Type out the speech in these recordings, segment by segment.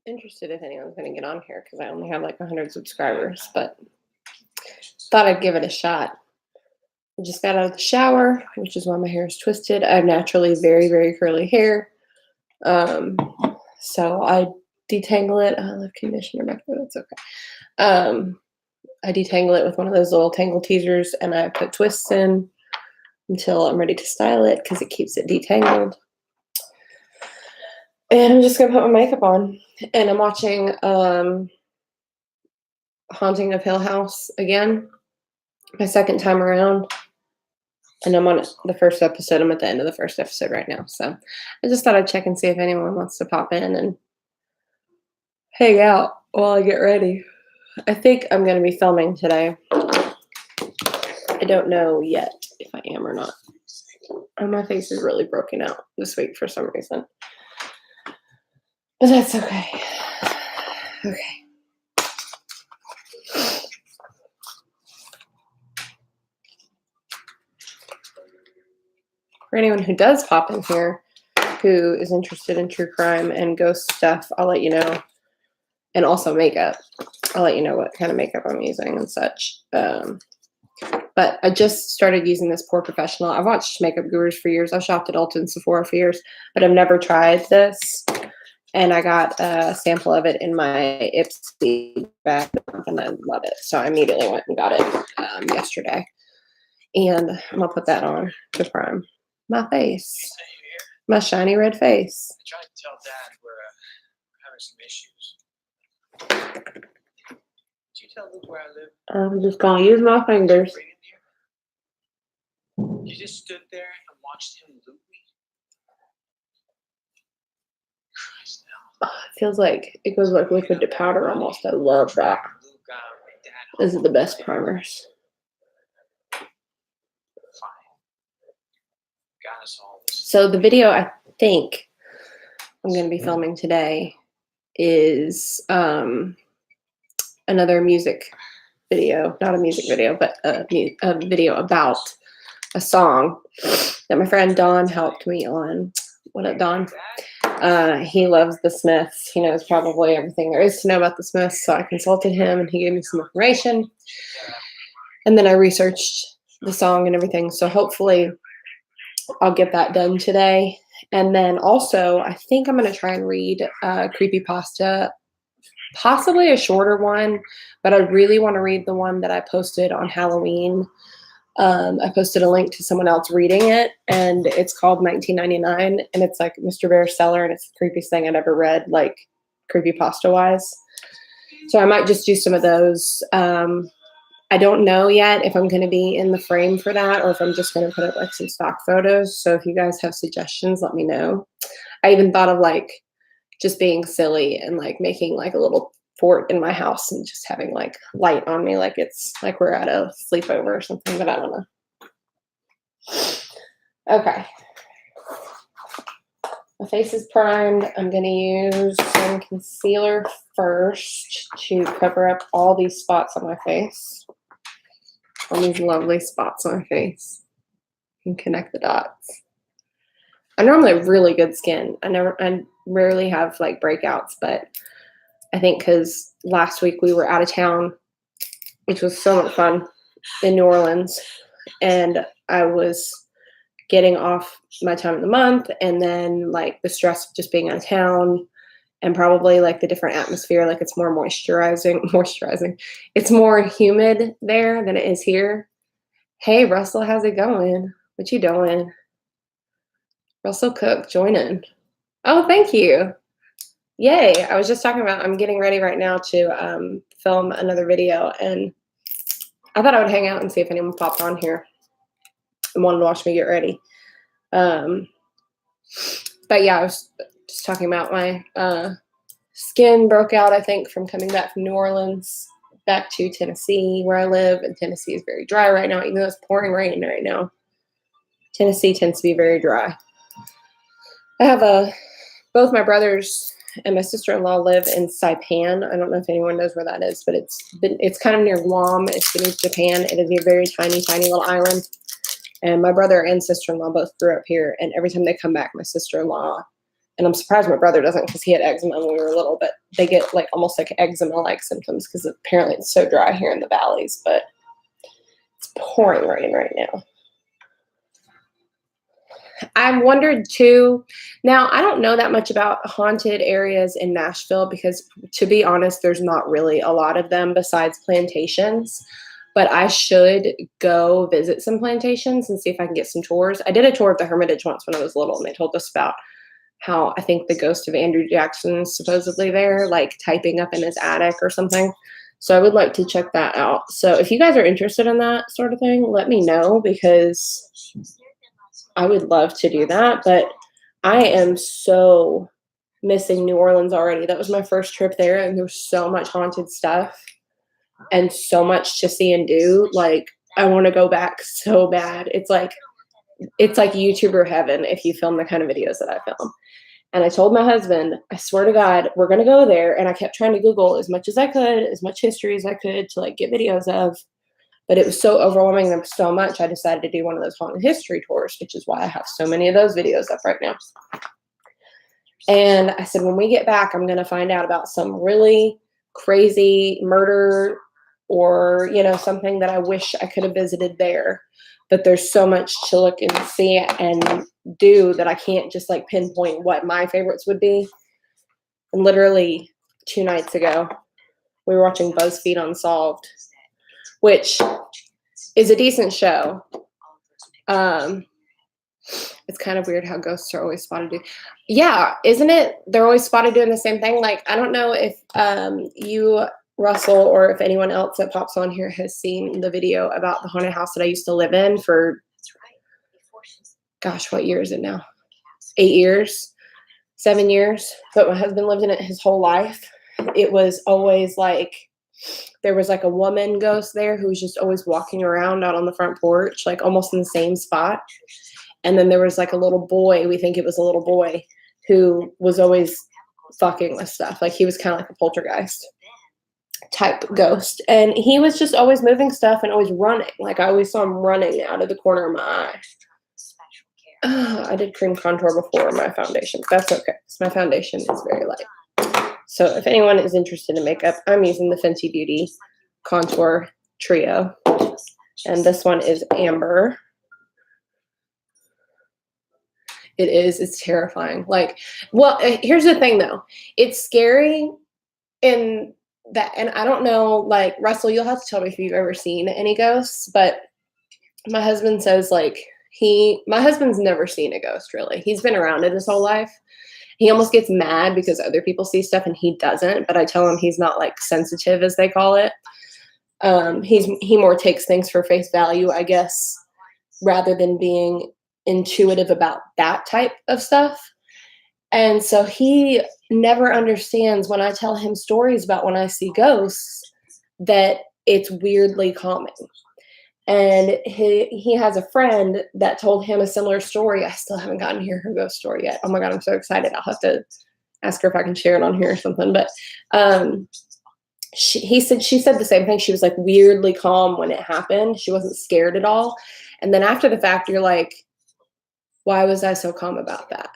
interested if anyone's going to get on here because I only have like 100 subscribers, but thought I'd give it a shot. I just got out of the shower, which is why my hair is twisted. I have naturally very, very curly hair. So I detangle it. I left conditioner back there. That's okay. I detangle it with one of those little tangle teasers, and I put twists in until I'm ready to style it because it keeps it detangled. And I'm just gonna put my makeup on, and I'm watching Haunting of Hill House again, my second time around, and I'm on the first episode. I'm at the end of the first episode right now, so I just thought I'd check and see if anyone wants to pop in and hang out while I get ready. I think I'm gonna be filming today. I don't know yet if I am or not. Oh, my face is really broken out this week for some reason. But that's okay. Okay. For anyone who does pop in here who is interested in true crime and ghost stuff, I'll let you know. And also makeup. I'll let you know what kind of makeup I'm using and such. But I just started using this Poor Professional. I've watched Makeup Gurus for years. I've shopped at Ulta and Sephora for years, but I've never tried this. And I got a sample of it in my Ipsy bag, and I love it. So I immediately went and got it yesterday. And I'm going to put that on to prime my face, my shiny red face. I tried to tell Dad we're having some issues. Did you tell Luke where I live? I'm just going to use my fingers. You just stood there and watched him loot me? Christ, no. It feels like it goes like liquid to powder almost. I love that. This is the best primers. So the video I think I'm going to be filming today is another music video, not a music video, but a video about a song that my friend Don helped me on. What up, Don? He loves the Smiths. He knows probably everything there is to know about the Smiths, so I consulted him and he gave me some information. And then I researched the song and everything, so hopefully I'll get that done today. And then also, I think I'm going to try and read Creepypasta, possibly a shorter one, but I really want to read the one that I posted on Halloween. I posted a link to someone else reading it, and it's called 1999, and it's like Mr. Bear's Cellar, and it's the creepiest thing I've ever read, like creepypasta-wise. So I might just do some of those. I don't know yet if I'm going to be in the frame for that or if I'm just going to put up like some stock photos. So if you guys have suggestions, let me know. I even thought of like just being silly and like making like a little fort in my house and just having like light on me like it's like we're at a sleepover or something, but I don't know. Okay. My face is primed. I'm going to use some concealer first to cover up all these spots on my face. All these lovely spots on my face. And connect the dots. I normally have really good skin. I rarely have like breakouts, but I think because last week we were out of town, which was so much fun in New Orleans, and I was getting off my time of the month, and then like the stress of just being out of town, and probably like the different atmosphere, like it's more moisturizing. It's more humid there than it is here. Hey, Russell, how's it going? What you doing? Russell Cook, join in. Oh, thank you. Yay. I was just talking about, I'm getting ready right now to film another video, and I thought I would hang out and see if anyone popped on here and wanted to watch me get ready. But yeah, I was just talking about my skin broke out, I think, from coming back from New Orleans back to Tennessee where I live, and Tennessee is very dry right now, even though it's pouring rain right now. Tennessee tends to be very dry. I have both my brothers and my sister-in-law live in Saipan. I don't know if anyone knows where that is, but it's kind of near Guam. It's beneath Japan. It is a very tiny, tiny little island. And my brother and sister-in-law both grew up here. And every time they come back, my sister-in-law And I'm surprised my brother doesn't because he had eczema when we were little, but they get like almost like eczema-like symptoms because apparently it's so dry here in the valleys, but it's pouring rain right now. I wondered too. Now, I don't know that much about haunted areas in Nashville because, to be honest, there's not really a lot of them besides plantations. But I should go visit some plantations and see if I can get some tours. I did a tour of the Hermitage once when I was little, and they told us about how I think the ghost of Andrew Jackson is supposedly there, like typing up in his attic or something. So I would like to check that out. So if you guys are interested in that sort of thing, let me know because I would love to do that. But I am so missing New Orleans already. That was my first trip there, and there was so much haunted stuff and so much to see and do. Like, I want to go back so bad. It's like YouTuber heaven if you film the kind of videos that I film. And I told my husband, I swear to God, we're going to go there. And I kept trying to Google as much as I could, as much history as I could to like get videos of. But it was so overwhelming. There was so much. I decided to do one of those haunted history tours, which is why I have so many of those videos up right now. And I said, when we get back, I'm going to find out about some really crazy murder or, you know, something that I wish I could have visited there. But there's so much to look and see and do that I can't just like pinpoint what my favorites would be. And literally 2 nights ago, we were watching BuzzFeed Unsolved, which is a decent show. It's kind of weird how ghosts are always spotted. Yeah, isn't it? They're always spotted doing the same thing. Like, I don't know if you, Russell, or if anyone else that pops on here has seen the video about the haunted house that I used to live in for, gosh, what year is it now? 8 years, 7 years. But my husband lived in it his whole life. It was always like, there was like a woman ghost there who was just always walking around out on the front porch, like almost in the same spot. And then there was like a little boy, we think it was a little boy, who was always fucking with stuff. Like, he was kind of like a poltergeist type ghost. And he was just always moving stuff and always running. Like, I always saw him running out of the corner of my eye. I did cream contour before my foundation, but that's okay because my foundation is very light. So if anyone is interested in makeup, I'm using the Fenty Beauty Contour Trio. And this one is Amber. It's terrifying. Like, well, here's the thing though. It's scary in that, and I don't know, like, Russell, you'll have to tell me if you've ever seen any ghosts, but my husband says like my husband's never seen a ghost really. He's been around it his whole life. He almost gets mad because other people see stuff and he doesn't, but I tell him he's not like sensitive as they call it. He more takes things for face value, I guess, rather than being intuitive about that type of stuff. And so he never understands when I tell him stories about when I see ghosts that it's weirdly calming. And he has a friend that told him a similar story. I still haven't gotten to hear her ghost story yet. Oh my God, I'm so excited. I'll have to ask her if I can share it on here or something. But she said the same thing. She was like weirdly calm when it happened. She wasn't scared at all. And then after the fact, you're like, why was I so calm about that?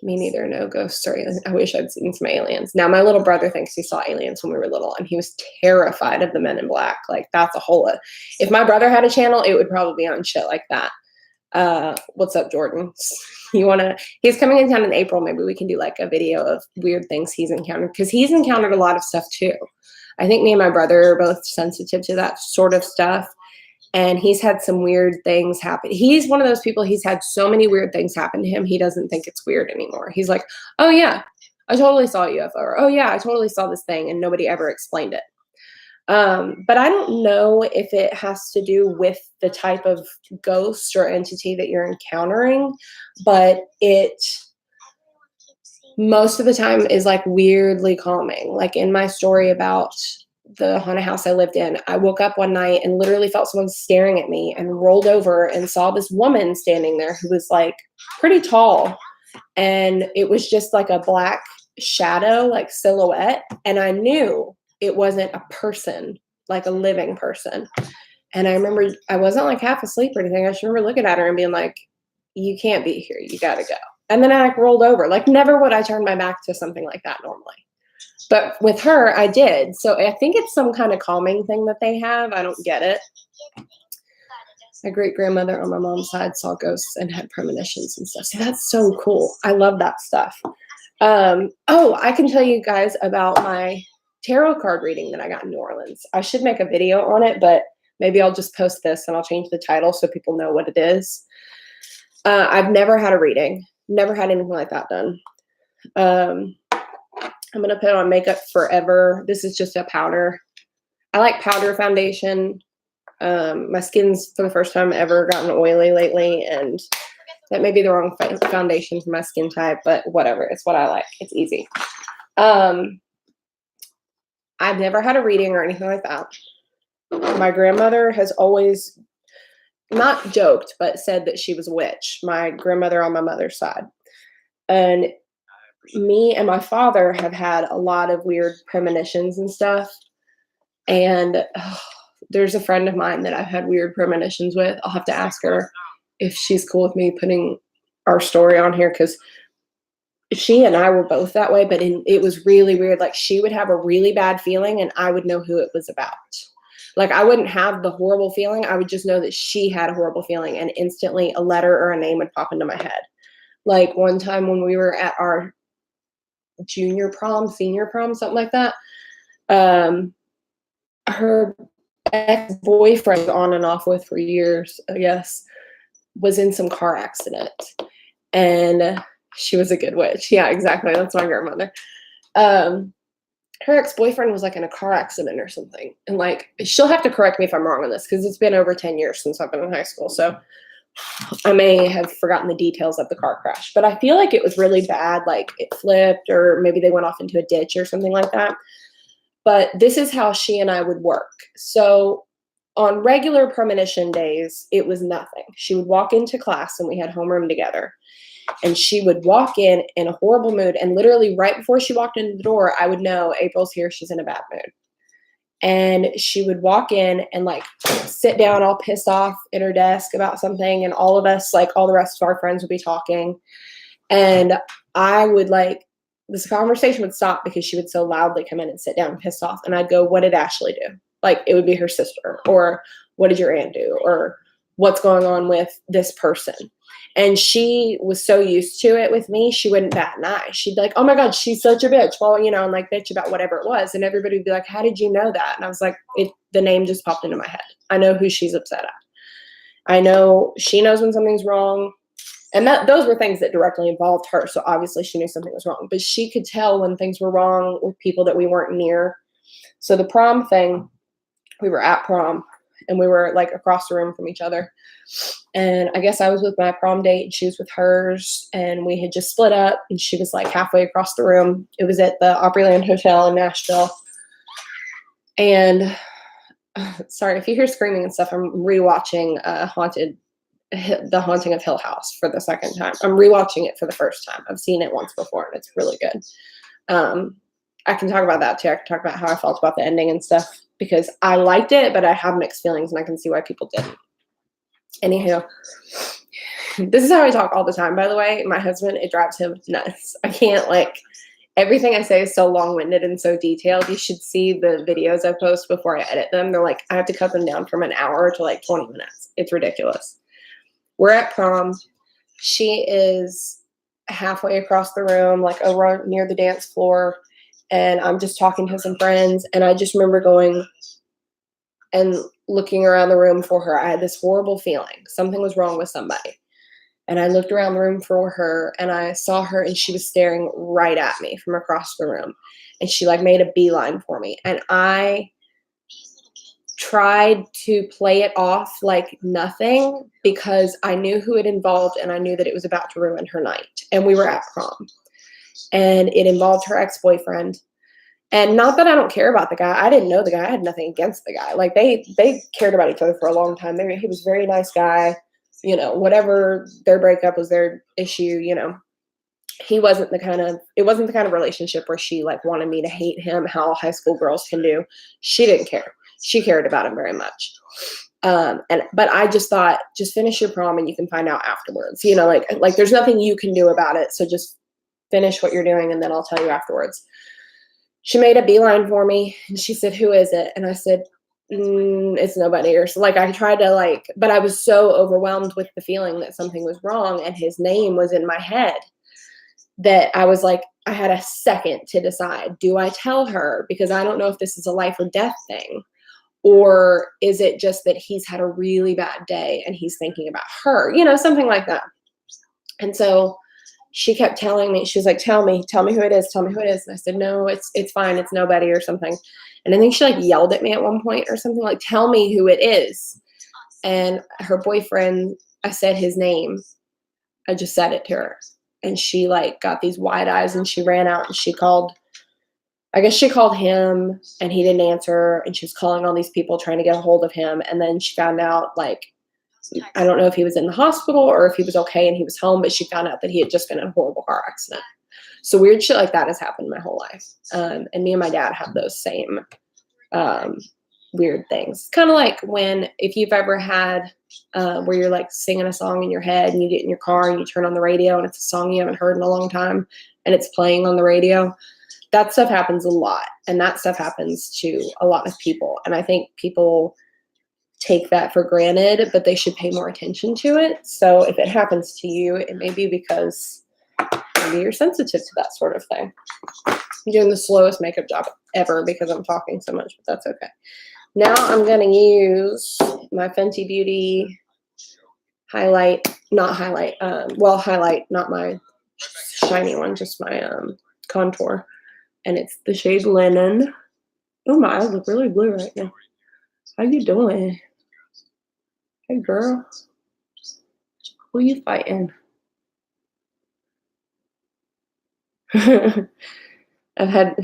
Me neither. No ghost story. I wish I'd seen some aliens. Now, my little brother thinks he saw aliens when we were little, and he was terrified of the Men in Black. Like, that's a whole. If my brother had a channel, it would probably be on shit like that. What's up, Jordan? He's coming in town in April. Maybe we can do like a video of weird things he's encountered, because he's encountered a lot of stuff too. I think me and my brother are both sensitive to that sort of stuff. And he's had some weird things happen. He's one of those people, he's had so many weird things happen to him, he doesn't think it's weird anymore. He's like, oh yeah, I totally saw a UFO. Or, oh yeah, I totally saw this thing, and nobody ever explained it. But I don't know if it has to do with the type of ghost or entity that you're encountering, but it most of the time is like weirdly calming. Like in my story about the haunted house I lived in, I woke up one night and literally felt someone staring at me, and rolled over and saw this woman standing there who was like pretty tall. And it was just like a black shadow, like silhouette. And I knew it wasn't a person, like a living person. And I remember I wasn't like half asleep or anything. I just remember looking at her and being like, you can't be here. You got to go. And then I like rolled over. Like never would I turn my back to something like that normally. But with her, I did. So I think it's some kind of calming thing that they have. I don't get it. My great grandmother on my mom's side saw ghosts and had premonitions and stuff. So that's so cool. I love that stuff. Oh, I can tell you guys about my tarot card reading that I got in New Orleans. I should make a video on it, but maybe I'll just post this and I'll change the title so people know what it is. I've never had a reading, never had anything like that done. I'm going to put on makeup forever. This is just a powder. I like powder foundation. My skin's for the first time ever gotten oily lately, and that may be the wrong foundation for my skin type, but whatever. It's what I like. It's easy. I've never had a reading or anything like that. My grandmother has always not joked, but said that she was a witch. My grandmother on my mother's side. And me and my father have had a lot of weird premonitions and stuff. And there's a friend of mine that I've had weird premonitions with. I'll have to ask her if she's cool with me putting our story on here, because she and I were both that way, but it was really weird. Like she would have a really bad feeling and I would know who it was about. Like I wouldn't have the horrible feeling. I would just know that she had a horrible feeling, and instantly a letter or a name would pop into my head. Like one time when we were at our junior prom, senior prom, something like that, her ex-boyfriend on and off with for years, I guess, was in some car accident. And she was a good witch. Yeah, exactly. That's my grandmother. Her ex-boyfriend was like in a car accident or something. And like, she'll have to correct me if I'm wrong on this, because it's been over 10 years since I've been in high school. So I may have forgotten the details of the car crash, but I feel like it was really bad. Like it flipped, or maybe they went off into a ditch or something like that. But this is how she and I would work. So on regular premonition days, it was nothing. She would walk into class and we had homeroom together. And she would walk in a horrible mood. And literally right before she walked into the door, I would know April's here. She's in a bad mood. And she would walk in and like sit down all pissed off at her desk about something. And all of us, like all the rest of our friends, would be talking. And I would like, this conversation would stop because she would so loudly come in and sit down pissed off. And I'd go, what did Ashley do? Like it would be her sister, or what did your aunt do? Or what's going on with this person? And she was so used to it with me, she wouldn't bat an eye. She'd be like, oh my God, she's such a bitch. Well, you know, and like bitch about whatever it was. And everybody would be like, how did you know that? And I was like, the name just popped into my head. I know who she's upset at. I know she knows when something's wrong. And those were things that directly involved her. So obviously she knew something was wrong. But she could tell when things were wrong with people that we weren't near. So the prom thing, we were at prom. And we were like across the room from each other. And I guess I was with my prom date and she was with hers. And we had just split up and she was like halfway across the room. It was at the Opryland Hotel in Nashville. And sorry, if you hear screaming and stuff, I'm rewatching The Haunting of Hill House for the second time. I'm rewatching it for the first time. I've seen it once before and it's really good. I can talk about that too. I can talk about how I felt about the ending and stuff, because I liked it, but I have mixed feelings and I can see why people didn't. Anywho, this is how I talk all the time, by the way. My husband, it drives him nuts. I can't, like, everything I say is so long-winded and so detailed. You should see the videos I post before I edit them. They're like, I have to cut them down from an hour to like 20 minutes. It's ridiculous. We're at prom. She is halfway across the room, like over near the dance floor. And I'm just talking to some friends. And I just remember going and looking around the room for her. I had this horrible feeling. Something was wrong with somebody. And I looked around the room for her and I saw her and she was staring right at me from across the room. And she like made a beeline for me. And I tried to play it off like nothing because I knew who it involved and I knew that it was about to ruin her night. And we were at prom. And it involved her ex-boyfriend. And not that I don't care about the guy. I didn't know the guy. I had nothing against the guy. Like they cared about each other for a long time. He was a very nice guy. You know, whatever their breakup was their issue, you know. It wasn't the kind of relationship where she like wanted me to hate him, how high school girls can do. She didn't care. She cared about him very much. But I just thought, just finish your prom and you can find out afterwards. You know, like there's nothing you can do about it. So just finish what you're doing and then I'll tell you afterwards. She made a beeline for me and she said, "Who is it?" And I said, "It's nobody." Or so, like, I tried to but I was so overwhelmed with the feeling that something was wrong and his name was in my head that I was like, I had a second to decide, do I tell her? Because I don't know if this is a life or death thing. Or is it just that he's had a really bad day and he's thinking about her, something like that. And so she kept telling me, she was like, tell me who it is. Tell me who it is. And I said, no, it's fine. It's nobody or something. And I think she yelled at me at one point or something like, tell me who it is. And her boyfriend, I said his name. I just said it to her. And she got these wide eyes and she ran out and she called him and he didn't answer. And she was calling all these people trying to get a hold of him. And then she found out, I don't know if he was in the hospital or if he was okay and he was home, but she found out that he had just been in a horrible car accident. So weird shit like that has happened my whole life. And me and my dad have those same weird things. Kind of like if you've ever had where you're singing a song in your head and you get in your car and you turn on the radio and it's a song you haven't heard in a long time and it's playing on the radio. That stuff happens a lot. And that stuff happens to a lot of people. And I think people take that for granted, but they should pay more attention to it. So if it happens to you, it may be because maybe you're sensitive to that sort of thing. I'm doing the slowest makeup job ever because I'm talking so much, but that's okay. Now I'm going to use my Fenty Beauty highlight, not my shiny one, just my contour. And it's the shade Linen. Oh, my eyes look really blue right now. How you doing? Hey, girl. Who you fighting?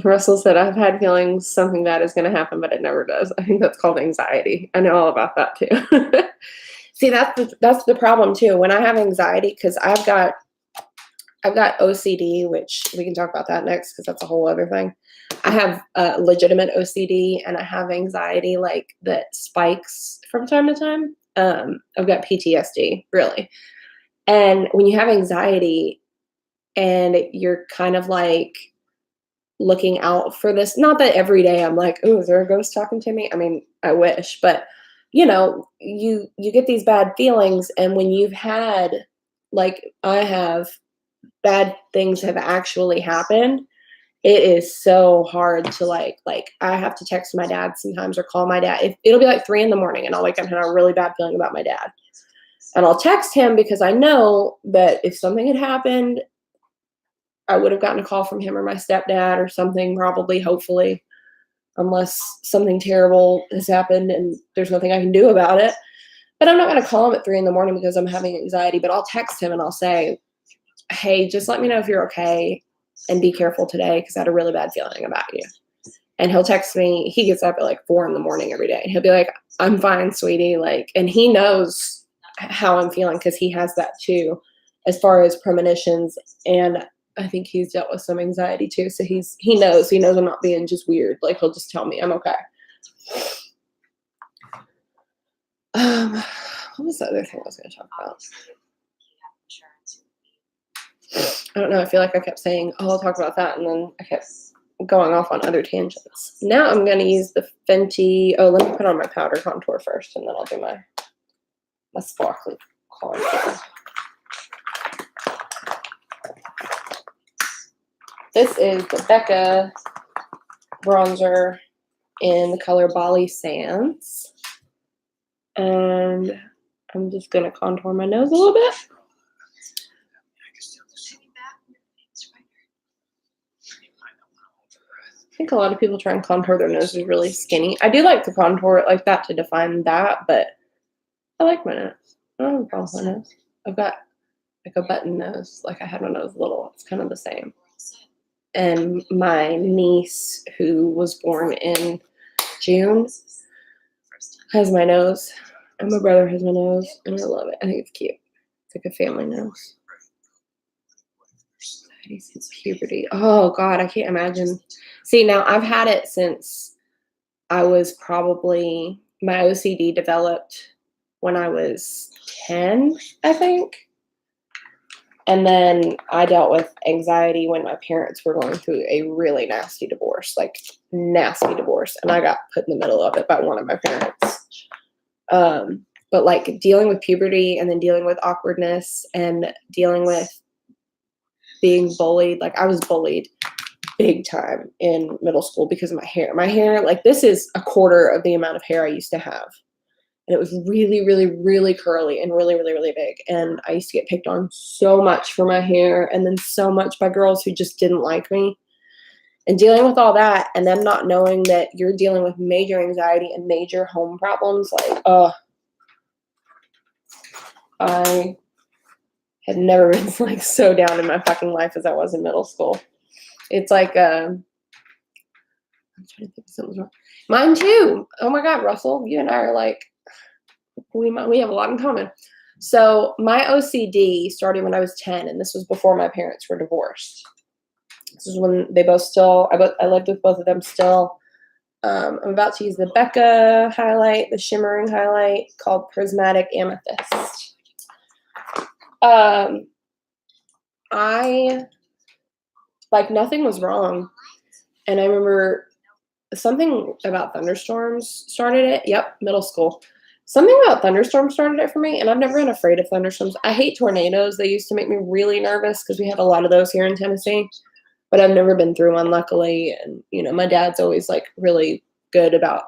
Russell said, I've had feelings something bad is going to happen, but it never does. I think that's called anxiety. I know all about that too. See, that's the problem too. When I have anxiety, because I've got OCD, which we can talk about that next because that's a whole other thing. I have legitimate OCD and I have anxiety that spikes from time to time. I've got PTSD, really. And when you have anxiety and you're kind of looking out for this, not that every day I'm like, oh, is there a ghost talking to me? I mean, I wish, but you get these bad feelings. And when you've had, I have, bad things have actually happened, it is so hard to I have to text my dad sometimes or call my dad. It'll be 3 a.m. and I'll wake up and have a really bad feeling about my dad. And I'll text him because I know that if something had happened, I would have gotten a call from him or my stepdad or something, probably, hopefully, unless something terrible has happened and there's nothing I can do about it. But I'm not going to call him at 3 a.m. because I'm having anxiety, but I'll text him and I'll say, hey, just let me know if you're okay and be careful today because I had a really bad feeling about you. And he'll text me. He gets up at 4 a.m. every day. And he'll be like, I'm fine, sweetie. And he knows how I'm feeling because he has that too, as far as premonitions. And I think he's dealt with some anxiety too. So he knows I'm not being just weird. He'll just tell me I'm okay. What was the other thing I was going to talk about? I don't know. I feel like I kept saying, oh, I'll talk about that. And then I kept going off on other tangents. Now I'm going to use the Fenty. Oh, let me put on my powder contour first, and then I'll do my sparkly contour. This is the Becca bronzer in the color Bali Sands. And I'm just going to contour my nose a little bit. I think a lot of people try and contour their noses really skinny. I do like to contour it like that to define that, but I like my nose. I don't have a problem with my nose. I've got a button nose. I had my nose little. It's kind of the same. And my niece, who was born in June, has my nose. And my brother has my nose. And I love it. I think it's cute. It's a family nose. It's puberty. Oh, God, I can't imagine. See, now I've had it since I was probably, my OCD developed when I was 10, I think. And then I dealt with anxiety when my parents were going through a really nasty divorce, like nasty divorce. And I got put in the middle of it by one of my parents. But like dealing with puberty and then dealing with awkwardness and dealing with being bullied, like I was bullied big time in middle school because of my hair. My hair, like this is a quarter of the amount of hair I used to have. And it was really, really, really curly and really, really, really big. And I used to get picked on so much for my hair and then so much by girls who just didn't like me. And dealing with all that and them not knowing that you're dealing with major anxiety and major home problems, like, I had never been like so down in my fucking life as I was in middle school. It's like, I'm trying to think of something wrong. Mine too. Oh my God, Russell, you and I are like, we have a lot in common. So my OCD started when I was 10, and this was before my parents were divorced. This is when they both still, I lived with both of them still. I'm about to use the Becca highlight, the shimmering highlight called Prismatic Amethyst. I, like, nothing was wrong. And I remember something about thunderstorms started it. Yep, middle school. Something about thunderstorms started it for me, and I've never been afraid of thunderstorms. I hate tornadoes. They used to make me really nervous because we have a lot of those here in Tennessee, but I've never been through one, luckily. And, you know, my dad's always, like, really good about,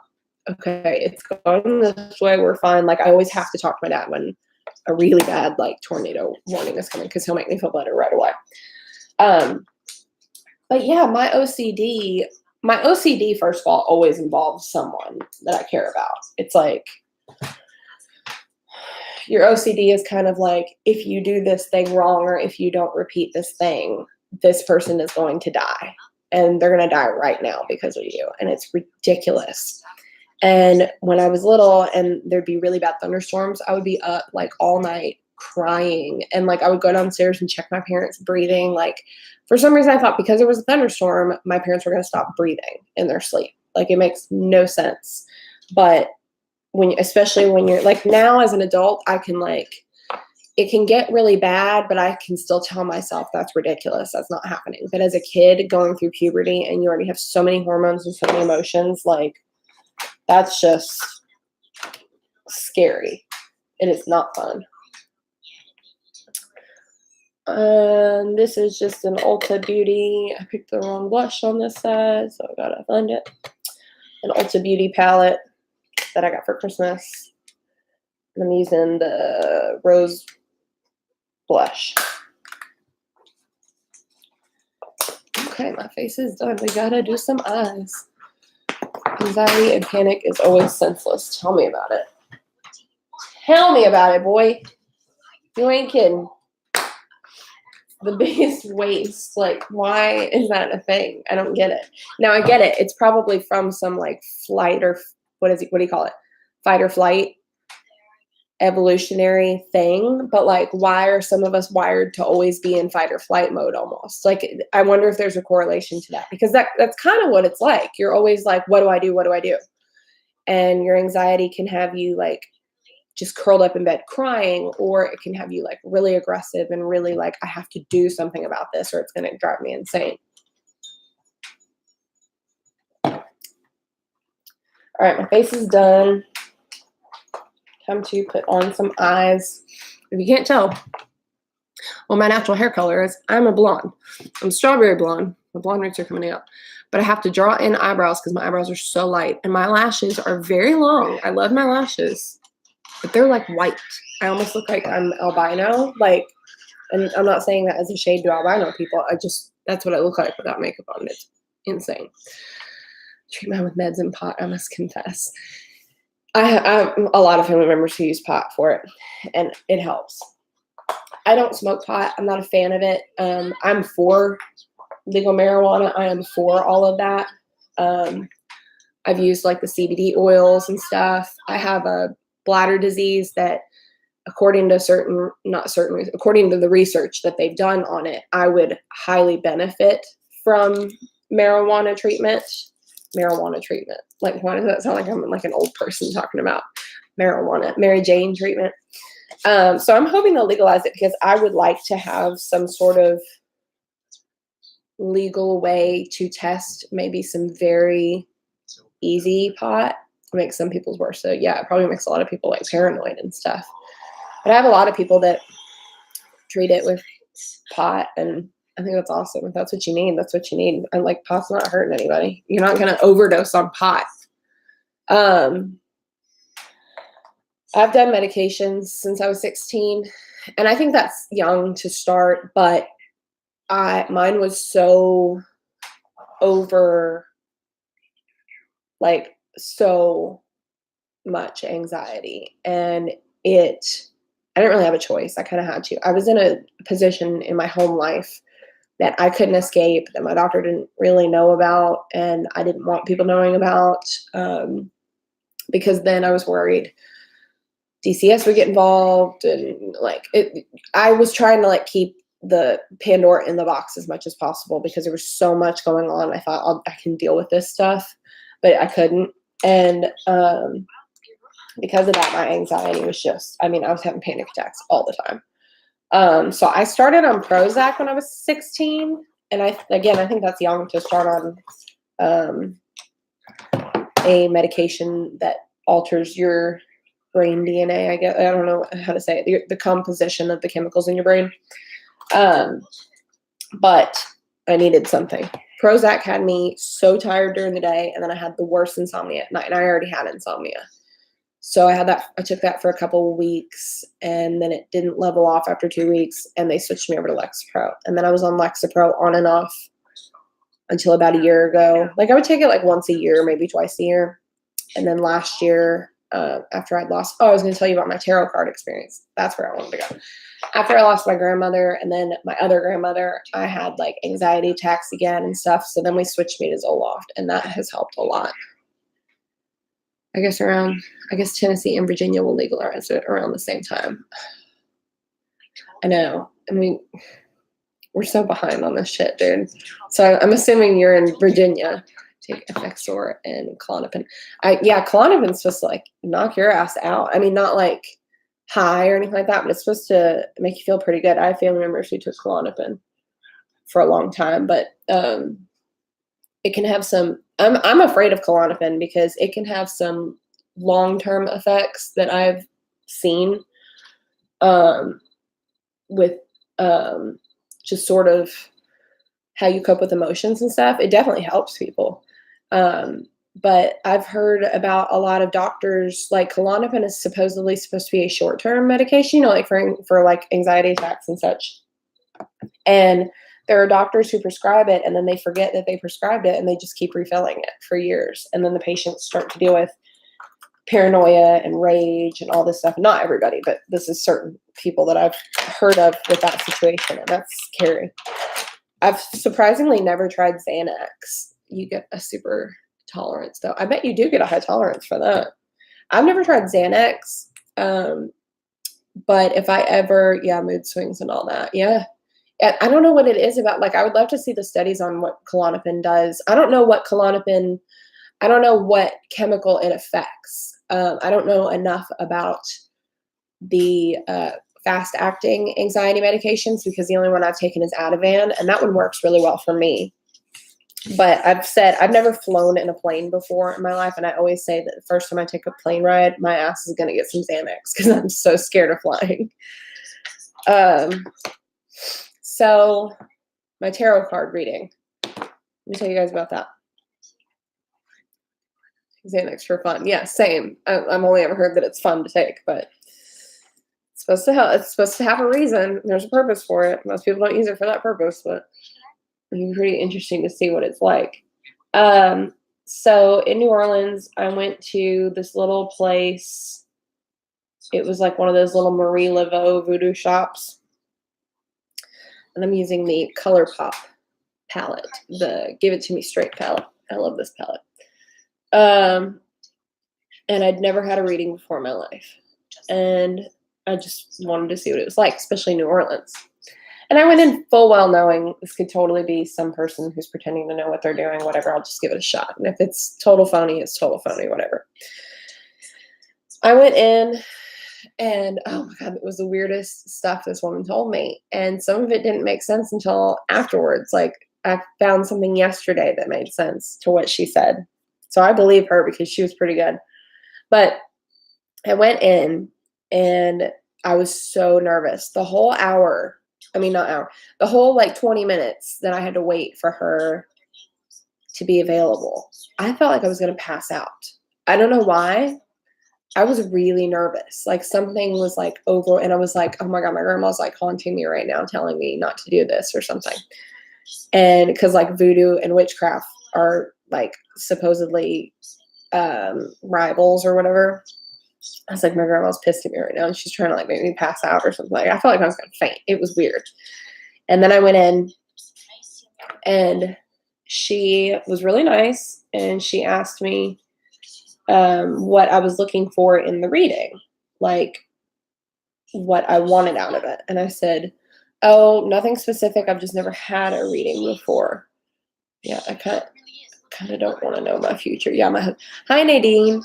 okay, it's going this way, we're fine. Like, I always have to talk to my dad when a really bad, like, tornado warning is coming because he'll make me feel better right away. But, yeah, my OCD, first of all, always involves someone that I care about. It's like, your OCD is kind of like, if you do this thing wrong or if you don't repeat this thing, this person is going to die. And they're going to die right now because of you. And it's ridiculous. And when I was little and there'd be really bad thunderstorms, I would be up like all night crying. And like I would go downstairs and check my parents' breathing. Like for some reason I thought because it was a thunderstorm, my parents were going to stop breathing in their sleep. Like it makes no sense. But especially when you're like now as an adult, I can like, it can get really bad, but I can still tell myself that's ridiculous. That's not happening. But as a kid going through puberty and you already have so many hormones and so many emotions, like that's just scary. It is not fun. This is just an Ulta Beauty. I picked the wrong blush on this side, so I gotta find it. An Ulta Beauty palette that I got for Christmas. And I'm using the Rose blush. Okay, my face is done. We gotta do some eyes. Anxiety and panic is always senseless. Tell me about it. Tell me about it, boy. You ain't kidding. The biggest waste. Like, why is that a thing? I don't get it. Now, I get it. It's probably from some, like, flight or, what do you call it? Fight or flight evolutionary thing. But, like, why are some of us wired to always be in fight or flight mode almost? Like, I wonder if there's a correlation to that. Because that's kind of what it's like. You're always like, what do I do? What do I do? And your anxiety can have you, like, just curled up in bed crying, or it can have you like really aggressive and really like, I have to do something about this or it's going to drive me insane. All right, my face is done. Time to put on some eyes. If you can't tell, well, my natural hair color is I'm a blonde. I'm strawberry blonde. The blonde roots are coming out. But I have to draw in eyebrows because my eyebrows are so light. And my lashes are very long. I love my lashes. But they're like white. I almost look like I'm albino. Like, and I'm not saying that as a shade to albino people. That's what I look like without makeup on. It's insane. Treat mine with meds and pot, I must confess. I have a lot of family members who use pot for it, and it helps. I don't smoke pot. I'm not a fan of it. I'm for legal marijuana. I am for all of that. I've used like the CBD oils and stuff. I have a bladder disease that according to the research that they've done on it, I would highly benefit from marijuana treatment. Like, why does that sound like I'm like an old person talking about marijuana, Mary Jane treatment. So I'm hoping they'll legalize it because I would like to have some sort of legal way to test maybe some very easy pot. It makes some people's worse. So yeah, it probably makes a lot of people like paranoid and stuff. But I have a lot of people that treat it with pot, and I think that's awesome. If that's what you need, that's what you need. And like pot's not hurting anybody. You're not gonna overdose on pot. I've done medications since I was 16, and I think that's young to start, but mine was so over, like so much anxiety, and I didn't really have a choice. I kind of had to. I was in a position in my home life that I couldn't escape, that my doctor didn't really know about, and I didn't want people knowing about, because then I was worried DCS would get involved, and like I was trying to like keep the Pandora in the box as much as possible because there was so much going on. I thought I can deal with this stuff, but I couldn't. And because of that, my anxiety was just, I was having panic attacks all the time. So I started on Prozac when I was 16. And I think that's young to start on a medication that alters your brain DNA, I guess. I don't know how to say it, the composition of the chemicals in your brain. But I needed something. Prozac had me so tired during the day, and then I had the worst insomnia at night, and I already had insomnia. So I took that for a couple of weeks, and then it didn't level off after 2 weeks, and they switched me over to Lexapro. And then I was on Lexapro on and off until about a year ago. Like I would take it like once a year, maybe twice a year. And then last year, after I'd lost, I was going to tell you about my tarot card experience. That's where I wanted to go. After I lost my grandmother and then my other grandmother, I had like anxiety attacks again and stuff. So then we switched me to Zoloft, and that has helped a lot. I guess Tennessee and Virginia will legalize it around the same time. I know. We're so behind on this shit, dude. So I'm assuming you're in Virginia. Take Effexor and Klonopin. Klonopin's supposed to like knock your ass out. Not like high or anything like that, but it's supposed to make you feel pretty good. I have family members who took Klonopin for a long time, but it can have some. I'm afraid of Klonopin because it can have some long-term effects that I've seen with just sort of how you cope with emotions and stuff. It definitely helps people. But I've heard about a lot of doctors, like Klonopin is supposedly supposed to be a short-term medication, like for like anxiety attacks and such. And there are doctors who prescribe it, and then they forget that they prescribed it, and they just keep refilling it for years. And then the patients start to deal with paranoia and rage and all this stuff. Not everybody, but this is certain people that I've heard of with that situation, and that's scary. I've surprisingly never tried Xanax. You get a super tolerance, though. I bet you do get a high tolerance for that. I've never tried Xanax, but if I ever, mood swings and all that, yeah. I don't know what it is about. Like, I would love to see the studies on what Klonopin does. I don't know what chemical it affects. I don't know enough about the fast-acting anxiety medications because the only one I've taken is Ativan, and that one works really well for me. But I've never flown in a plane before in my life, and I always say that the first time I take a plane ride, my ass is going to get some Xanax because I'm so scared of flying. So my tarot card reading. Let me tell you guys about that. Xanax for fun. Yeah, same. I've only ever heard that it's fun to take, but it's supposed to help. It's supposed to have a reason. There's a purpose for it. Most people don't use it for that purpose, but it's pretty interesting to see what it's like. So in New Orleans, I went to this little place. It was like one of those little Marie Laveau voodoo shops. And I'm using the ColourPop palette, the Give It To Me Straight palette. I love this palette. And I'd never had a reading before in my life. And I just wanted to see what it was like, especially New Orleans. And I went in full well knowing this could totally be some person who's pretending to know what they're doing, whatever. I'll just give it a shot. And if it's total phony, it's total phony, whatever. I went in and oh my God, it was the weirdest stuff this woman told me. And some of it didn't make sense until afterwards. Like I found something yesterday that made sense to what she said. So I believe her because she was pretty good. But I went in and I was so nervous. The whole hour, I mean, not hour, the whole like 20 minutes that I had to wait for her to be available, I felt like I was going to pass out. I don't know why. I was really nervous. Like something was like over, and I was like, oh my God, my grandma's like haunting me right now, telling me not to do this or something. And because like voodoo and witchcraft are like supposedly rivals or whatever. I was like, my grandma's pissed at me right now, and she's trying to like make me pass out or something. Like I felt like I was gonna faint. It was weird. And then I went in, and she was really nice, and she asked me what I was looking for in the reading, like what I wanted out of it. And I said, oh, nothing specific. I've just never had a reading before. Yeah, I kind of don't want to know my future. Yeah, hi Nadine.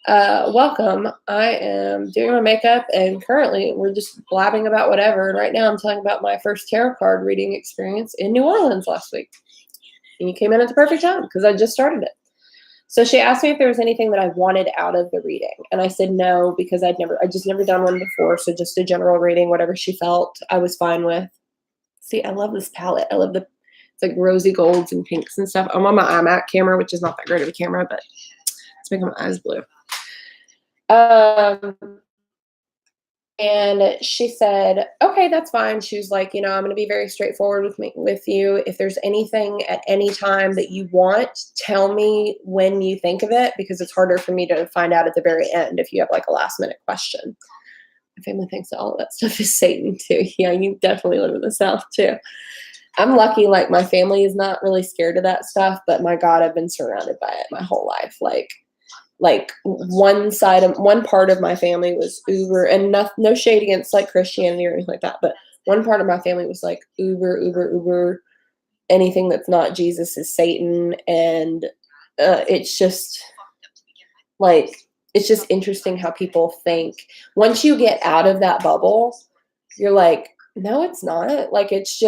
Welcome. I am doing my makeup, and currently we're just blabbing about whatever. And right now I'm telling about my first tarot card reading experience in New Orleans last week. And you came in at the perfect time because I just started it. So she asked me if there was anything that I wanted out of the reading. And I said no, because I just never done one before. So just a general reading, whatever she felt I was fine with. See, I love this palette. I love it's like rosy golds and pinks and stuff. I'm on my iMac camera, which is not that great of a camera, but it's making my eyes blue. And she said, okay, that's fine. She was like, I'm going to be very straightforward with you. If there's anything at any time that you want, tell me when you think of it, because it's harder for me to find out at the very end if you have like a last minute question. My family thinks that all of that stuff is Satan too. Yeah, you definitely live in the South too. I'm lucky, like my family is not really scared of that stuff, but my God, I've been surrounded by it my whole life. Like one part of my family was uber, and no shade against like Christianity or anything like that, but one part of my family was like uber, anything that's not Jesus is Satan. And it's just like, it's just interesting how people think. Once you get out of that bubble, you're like, no, it's not. Like, it's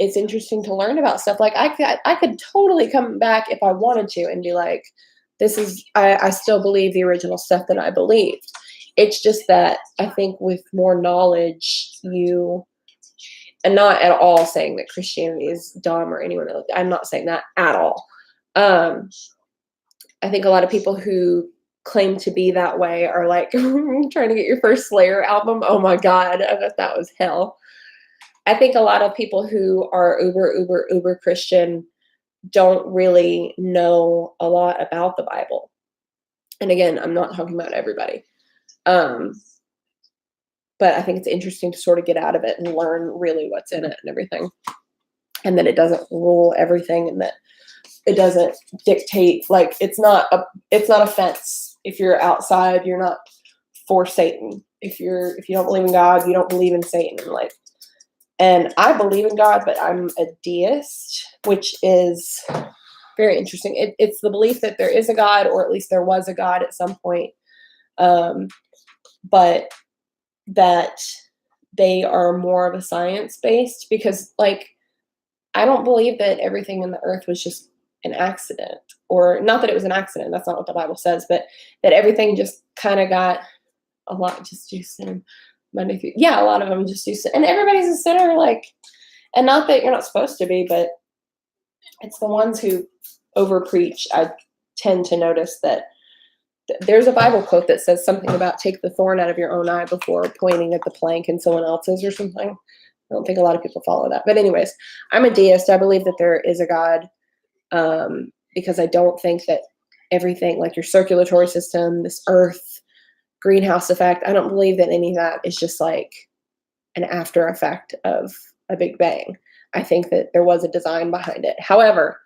interesting to learn about stuff. Like I could totally come back if I wanted to and be like, I still believe the original stuff that I believed. It's just that I think with more knowledge, and not at all saying that Christianity is dumb or anyone else. I'm not saying that at all. I think a lot of people who claim to be that way are like trying to get your first Slayer album. Oh my God, I bet that was hell. I think a lot of people who are uber Christian don't really know a lot about the Bible. And again, I'm not talking about everybody. But I think it's interesting to sort of get out of it and learn really what's in it and everything. And that it doesn't rule everything, and that it doesn't dictate, like it's not a fence. If you're outside, you're not for Satan. If you don't believe in God, you don't believe in Satan. Like, and I believe in God, but I'm a deist, which is very interesting. It's the belief that there is a God, or at least there was a God at some point, but that they are more of a science-based, because like I don't believe that everything in the earth was just an accident, or not that it was an accident. That's not what the Bible says, but that everything just kind of got a lot just do sin. Monday through, yeah, a lot of them just do sin, and everybody's a sinner. Like, and not that you're not supposed to be, but it's the ones who over preach. I tend to notice that there's a Bible quote that says something about take the thorn out of your own eye before pointing at the plank in someone else's or something. I don't think a lot of people follow that. But anyways, I'm a deist. I believe that there is a God, because I don't think that everything, like your circulatory system, this earth, greenhouse effect, I don't believe that any of that is just like an after effect of a big bang. I think that there was a design behind it. However,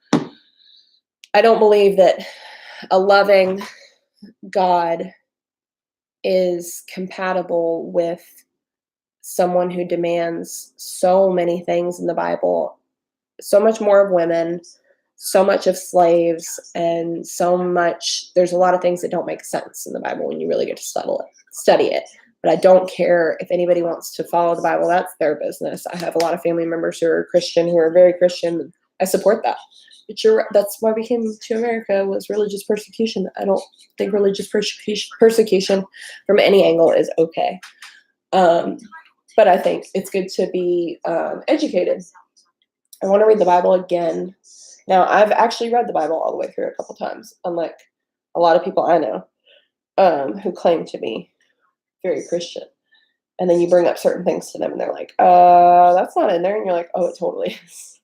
I don't believe that a loving God is compatible with someone who demands so many things in the Bible, so much more of women, so much of slaves and so much, there's a lot of things that don't make sense in the Bible when you really get to study it. But I don't care if anybody wants to follow the Bible, that's their business. I have a lot of family members who are Christian, who are very Christian. I support that. But that's why we came to America, was religious persecution. I don't think religious persecution from any angle is okay. But I think it's good to be educated. I want to read the Bible again. Now, I've actually read the Bible all the way through a couple times, unlike a lot of people I know who claim to be very Christian. And then you bring up certain things to them and they're like, that's not in there. And you're like, oh, it totally is.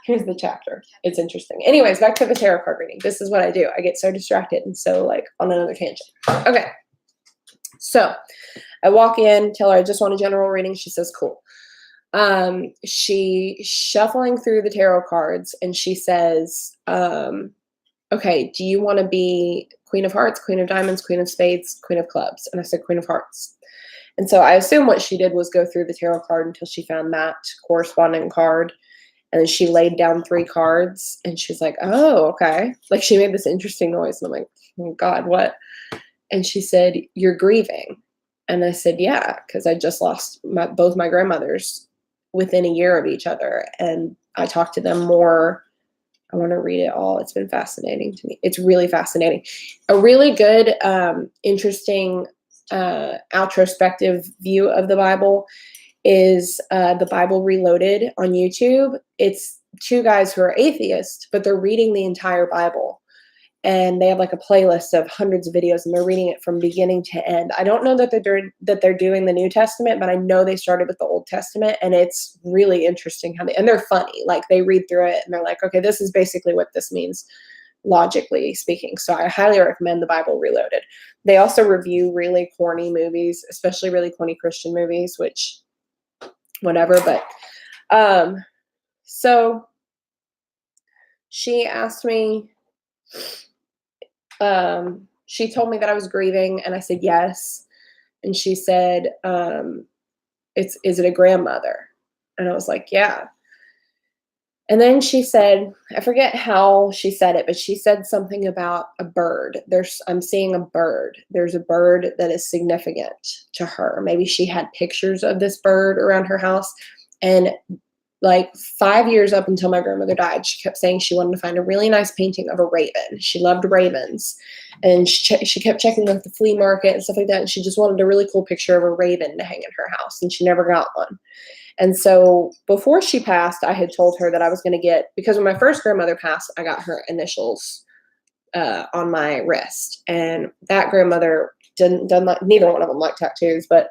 Here's the chapter. It's interesting. Anyways, back to the tarot card reading. This is what I do. I get so distracted and so like on another tangent. Okay. So I walk in, tell her I just want a general reading. She says, cool. She shuffling through the tarot cards and she says, okay, do you want to be Queen of Hearts, Queen of Diamonds, Queen of Spades, Queen of Clubs? And I said, Queen of Hearts. And so I assume what she did was go through the tarot card until she found that corresponding card. And then she laid down 3 cards and she was like, oh, okay. Like she made this interesting noise. And I'm like, oh God, what? And she said, you're grieving. And I said, yeah, because I just lost both my grandmothers within a year of each other. And I talked to them more. I want to read it all. It's been fascinating to me. It's really fascinating. A really good, interesting, introspective view of the Bible is the Bible Reloaded on YouTube. It's 2 guys who are atheists, but they're reading the entire Bible. And they have like a playlist of hundreds of videos and they're reading it from beginning to end. I don't know that they're doing the New Testament, but I know they started with the Old Testament, and it's really interesting and they're funny. Like they read through it and they're like, okay, this is basically what this means, logically speaking. So I highly recommend the Bible Reloaded. They also review really corny movies, especially really corny Christian movies, which whatever. But so she asked me, she told me that I was grieving and I said yes. And she said, is it a grandmother? And I was like, yeah. And then she said, I forget how she said it, but she said something about a bird. I'm seeing a bird. There's a bird that is significant to her. Maybe she had pictures of this bird around her house. And like 5 years up until my grandmother died, she kept saying she wanted to find a really nice painting of a raven. She loved ravens. And she kept checking like the flea market and stuff like that. And she just wanted a really cool picture of a raven to hang in her house. And she never got one. And so before she passed, I had told her that I was going to get, because when my first grandmother passed, I got her initials on my wrist. And that grandmother didn't like, neither one of them liked tattoos, but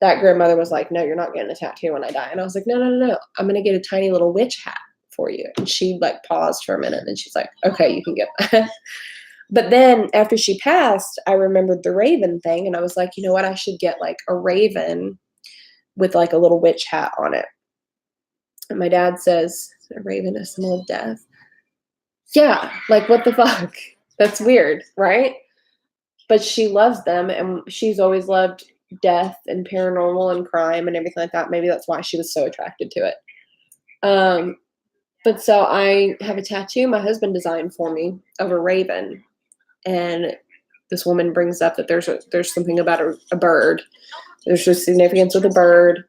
that grandmother was like, no, you're not getting a tattoo when I die. And I was like, no. I'm going to get a tiny little witch hat for you. And she like paused for a minute and she's like, okay, you can get that. But then after she passed, I remembered the raven thing. And I was like, you know what? I should get like a raven with like a little witch hat on it. And my dad says, a raven is a symbol of death. Yeah. Like what the fuck? That's weird. Right. But she loves them. And she's always loved death and paranormal and crime and everything like that. Maybe that's why she was so attracted to it. But so I have a tattoo my husband designed for me of a raven, and this woman brings up that there's something about a bird. There's just significance with a bird,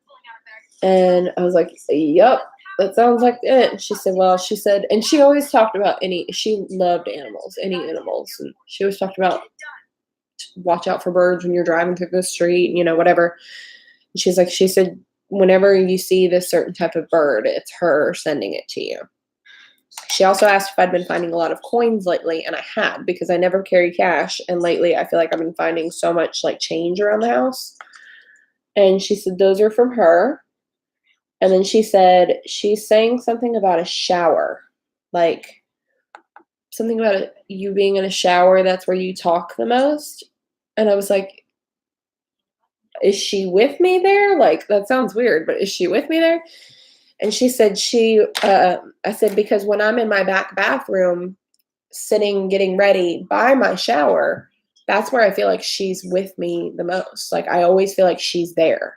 and I was like, "Yep, that sounds like it." And she said, and she always talked about she loved animals, any animals, and she always talked about watch out for birds when you're driving through the street, whatever. And she said, whenever you see this certain type of bird, it's her sending it to you. She also asked if I'd been finding a lot of coins lately, and I had, because I never carry cash. And lately I feel like I've been finding so much like change around the house. And she said, those are from her. And then she said, she's saying something about a shower, like something about you being in a shower. That's where you talk the most. And I was like, is she with me there? Like, that sounds weird, but is she with me there? And she said I said, because when I'm in my back bathroom, sitting, getting ready by my shower, that's where I feel like she's with me the most. Like, I always feel like she's there.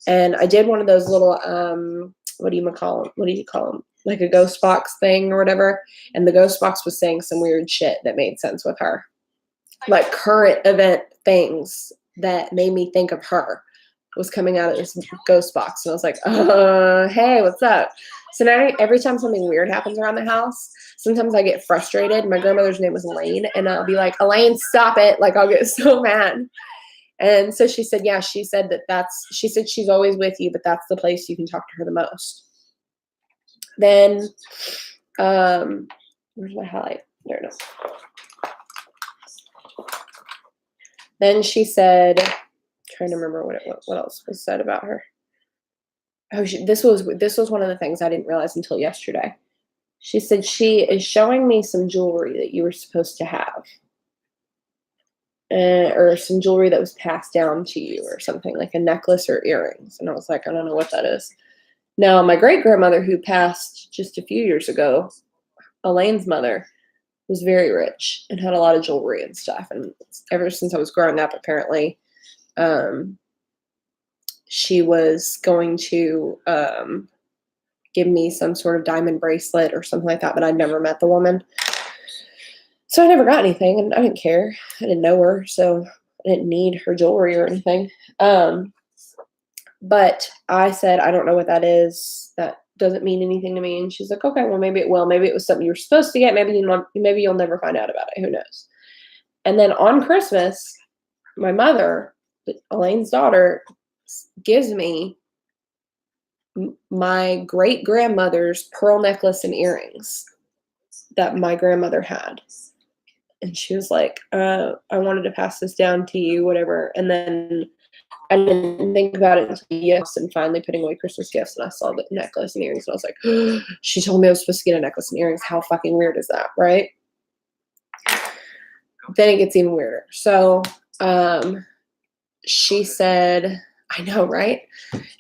And I did one of those little what do you call them? What do you call them? Like a ghost box thing or whatever. And the ghost box was saying some weird shit that made sense with her. Like current event things that made me think of her was coming out of this ghost box. And I was like, hey, what's up? So now every time something weird happens around the house, sometimes I get frustrated. My grandmother's name was Elaine, and I'll be like, Elaine, stop it. Like, I'll get so mad. And so she said, yeah, she said she said she's always with you, but that's the place you can talk to her the most. Then, where's my highlight? There it is. Then she said, trying to remember what else was said about her. Oh, this was one of the things I didn't realize until yesterday. She said she is showing me some jewelry that you were supposed to have, or some jewelry that was passed down to you, or something like a necklace or earrings. And I was like, I don't know what that is. Now, my great grandmother, who passed just a few years ago, Elaine's mother, was very rich and had a lot of jewelry and stuff. And ever since I was growing up, apparently, she was going to give me some sort of diamond bracelet or something like that, but I'd never met the woman. So I never got anything, and I didn't care. I didn't know her, so I didn't need her jewelry or anything. But I said, I don't know what that is. That doesn't mean anything to me. And she's like, okay, well, maybe it will. Maybe it was something you were supposed to get. Maybe you'll never find out about it. Who knows? And then on Christmas, my mother, Elaine's daughter, gives me my great grandmother's pearl necklace and earrings that my grandmother had. And she was like, I wanted to pass this down to you, whatever. And then I didn't think about it until yes, and finally putting away Christmas gifts, and I saw the necklace and earrings, and I was like, she told me I was supposed to get a necklace and earrings. How fucking weird is that, right? Then it gets even weirder. So she said, I know, right?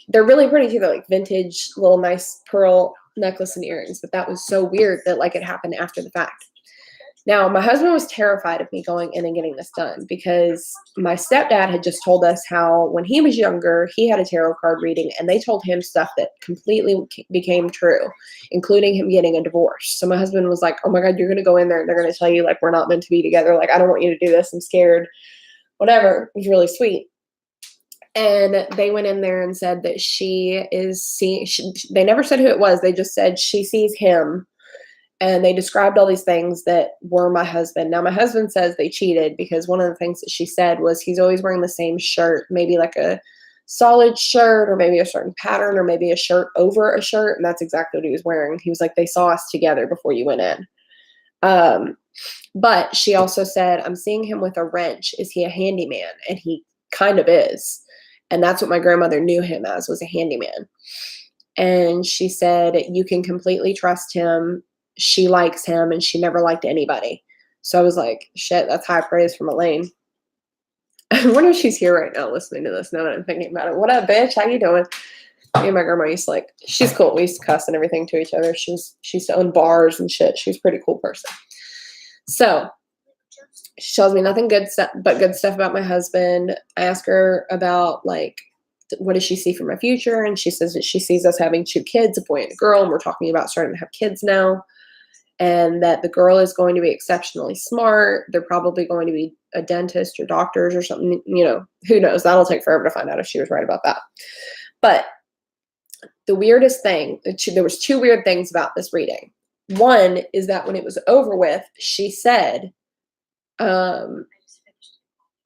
They're really pretty too. They're like vintage, little nice pearl necklace and earrings. But that was so weird that like it happened after the fact. Now, my husband was terrified of me going in and getting this done because my stepdad had just told us how when he was younger, he had a tarot card reading and they told him stuff that completely became true, including him getting a divorce. So my husband was like, oh my God, you're going to go in there and they're going to tell you like, we're not meant to be together. Like, I don't want you to do this. I'm scared. Whatever. It was really sweet. And they went in there and said that she is seeing, they never said who it was. They just said she sees him. And they described all these things that were my husband. Now, my husband says they cheated because one of the things that she said was he's always wearing the same shirt, maybe like a solid shirt or maybe a certain pattern or maybe a shirt over a shirt. And that's exactly what he was wearing. He was like, they saw us together before you went in. But she also said, I'm seeing him with a wrench. Is he a handyman? And he kind of is. And that's what my grandmother knew him as, was a handyman. And she said, you can completely trust him. She likes him and she never liked anybody. So I was like, shit, that's high praise from Elaine. I wonder if she's here right now listening to this now that I'm thinking about it. What up, bitch? How you doing? Me and my grandma used to like, she's cool. We used to cuss and everything to each other. She used to own bars and shit. She was a pretty cool person. So she tells me nothing good stuff, but good stuff about my husband. I ask her about like, what does she see for my future? And she says that she sees us having 2 kids, a boy and a girl. And we're talking about starting to have kids now. And that the girl is going to be exceptionally smart. They're probably going to be a dentist or doctors or something, you know, who knows? That'll take forever to find out if she was right about that. But the weirdest thing, there was 2 weird things about this reading. One is that when it was over with, she said,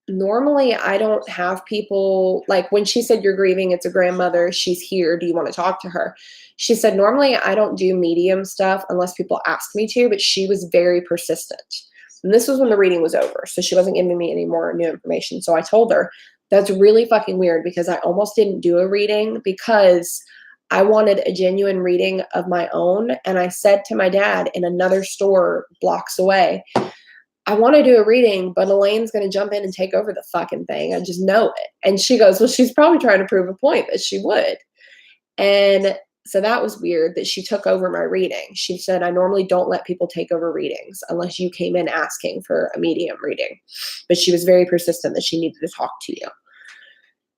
normally I don't have people, like when she said you're grieving, it's a grandmother, she's here, do you want to talk to her? She said, normally I don't do medium stuff unless people ask me to, but she was very persistent. And this was when the reading was over. So she wasn't giving me any more new information. So I told her, that's really fucking weird because I almost didn't do a reading because I wanted a genuine reading of my own. And I said to my dad in another store blocks away, I want to do a reading, but Elaine's going to jump in and take over the fucking thing. I just know it. And she goes, well, she's probably trying to prove a point that she would. And so that was weird that she took over my reading. She said, I normally don't let people take over readings unless you came in asking for a medium reading. But she was very persistent that she needed to talk to you.